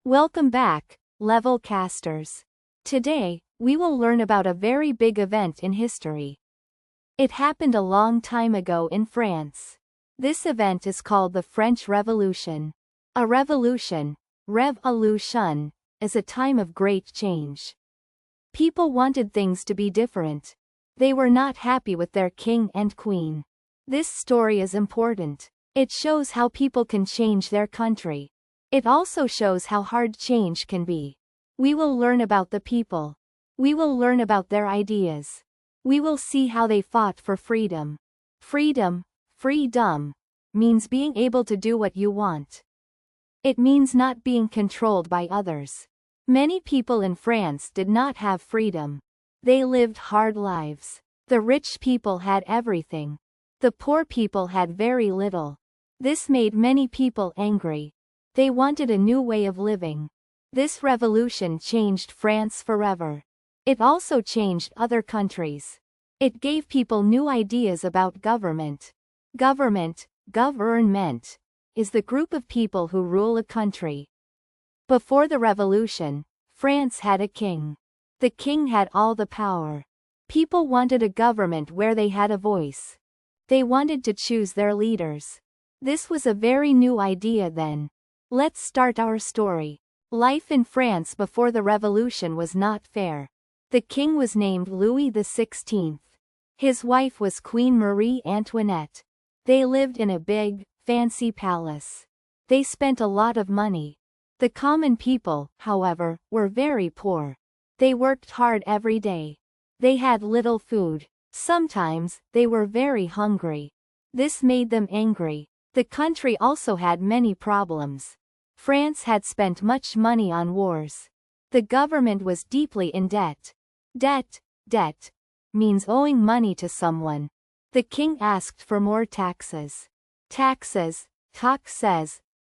Welcome back, level casters. Today, we will learn about a very big event in history. It happened a long time ago in France. This event is called the French Revolution. A revolution, révolution, is a time of great change. People wanted things to be different. They were not happy with their king and queen. This story is important. It shows how people can change their country. It also shows how hard change can be. We will learn about the people. We will learn about their ideas. We will see how they fought for freedom. Freedom means being able to do what you want. It means not being controlled by others. Many people in France did not have freedom. They lived hard lives. The rich people had everything. The poor people had very little. This made many people angry. They wanted a new way of living. This revolution changed France forever. It also changed other countries. It gave people new ideas about government. Government is the group of people who rule a country. Before the revolution, France had a king. The king had all the power. People wanted a government where they had a voice. They wanted to choose their leaders. This was a very new idea then. Let's start our story. Life in France before the revolution was not fair. The king was named Louis XVI. His wife was Queen Marie Antoinette. They lived in a big, fancy palace. They spent a lot of money. The common people, however, were very poor. They worked hard every day. They had little food. Sometimes, they were very hungry. This made them angry. The country also had many problems. France had spent much money on wars. The government was deeply in debt. Debt means owing money to someone. The king asked for more taxes. Taxes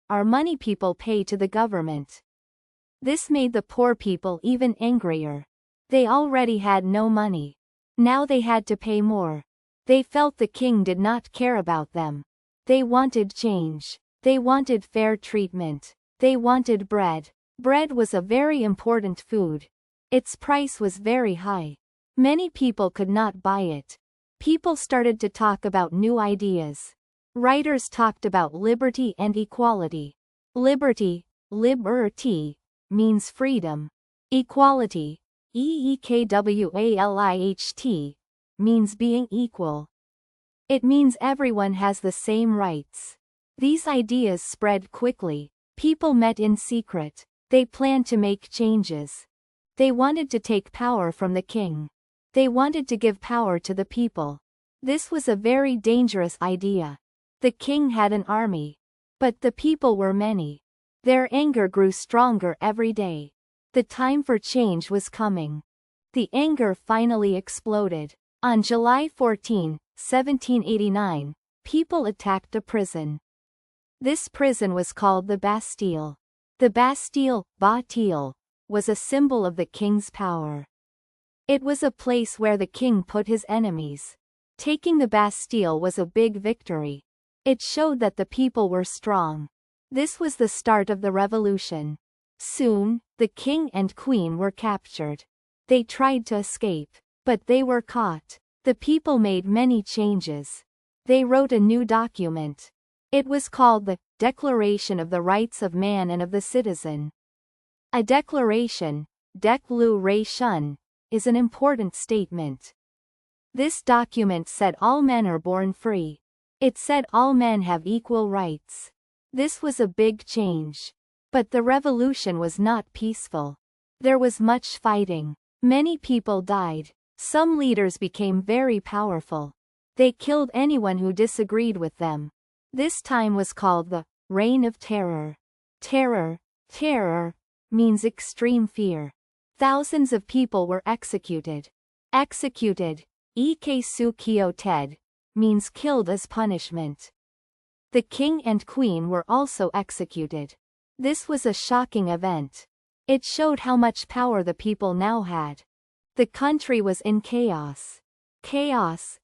are money people pay to the government. This made the poor people even angrier. They already had no money. Now they had to pay more. They felt the king did not care about them. They wanted change. They wanted fair treatment. They wanted bread. Bread was a very important food. Its price was very high. Many people could not buy it. People started to talk about new ideas. Writers talked about liberty and equality. Liberty means freedom. Equality, equality, means being equal. It means everyone has the same rights. These ideas spread quickly. People met in secret. They planned to make changes. They wanted to take power from the king. They wanted to give power to the people. This was a very dangerous idea. The king had an army. But the people were many. Their anger grew stronger every day. The time for change was coming. The anger finally exploded. On July 14, 1789, people attacked a prison. This prison was called the Bastille. The Bastille, was a symbol of the king's power. It was a place where the king put his enemies. Taking the Bastille was a big victory. It showed that the people were strong. This was the start of the revolution. Soon, the king and queen were captured. They tried to escape, but they were caught. The people made many changes. They wrote a new document. It was called the Declaration of the Rights of Man and of the Citizen. A declaration, déclaration, is an important statement. This document said all men are born free. It said all men have equal rights. This was a big change. But the revolution was not peaceful. There was much fighting. Many people died. Some leaders became very powerful. They killed anyone who disagreed with them. This time was called the Reign of Terror. Terror means extreme fear. Thousands of people were executed. Executed, means killed as punishment. The king and queen were also executed. This was a shocking event. It showed how much power the people now had. The country was in chaos. Chaos,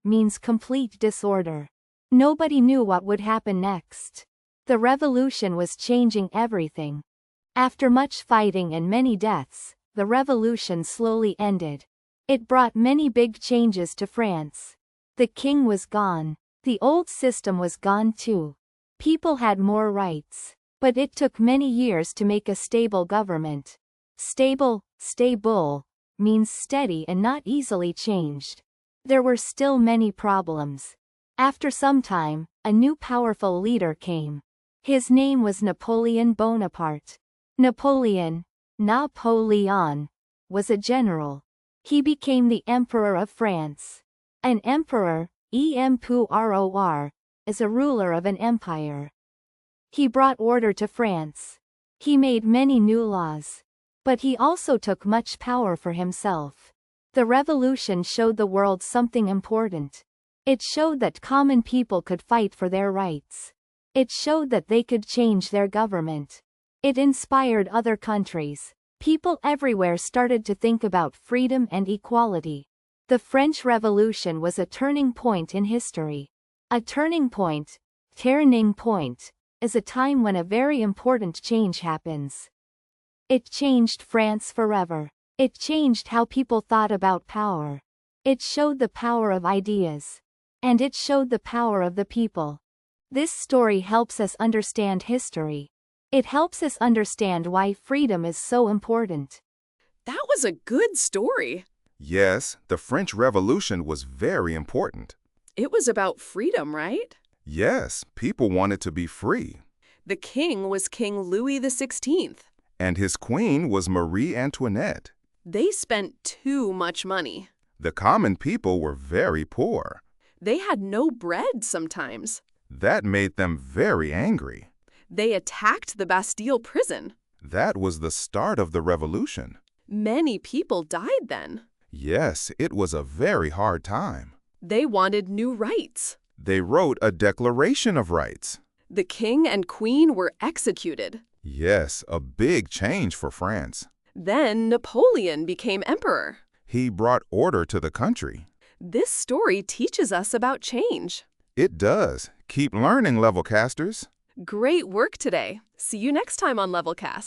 means complete disorder. Nobody knew what would happen next. The revolution was changing everything. After much fighting and many deaths, the revolution slowly ended. It brought many big changes to France. The king was gone. The old system was gone too. People had more rights. But it took many years to make a stable government. Stable means steady and not easily changed. There were still many problems. After some time, a new powerful leader came. His name was Napoleon Bonaparte. Napoleon was a general. He became the Emperor of France. An emperor, is a ruler of an empire. He brought order to France. He made many new laws. But he also took much power for himself. The revolution showed the world something important. It showed that common people could fight for their rights. It showed that they could change their government. It inspired other countries. People everywhere started to think about freedom and equality. The French Revolution was a turning point in history. A turning point is a time when a very important change happens. It changed France forever. It changed how people thought about power. It showed the power of ideas. And it showed the power of the people. This story helps us understand history. It helps us understand why freedom is so important. That was a good story. Yes, the French Revolution was very important. It was about freedom, right? Yes, people wanted to be free. The king was King Louis XVI. And his queen was Marie Antoinette. They spent too much money. The common people were very poor. They had no bread sometimes. That made them very angry. They attacked the Bastille prison. That was the start of the revolution. Many people died then. Yes, it was a very hard time. They wanted new rights. They wrote a Declaration of Rights. The king and queen were executed. Yes, a big change for France. Then Napoleon became emperor. He brought order to the country. This story teaches us about change. It does. Keep learning, Levelcasters. Great work today. See you next time on Levelcast.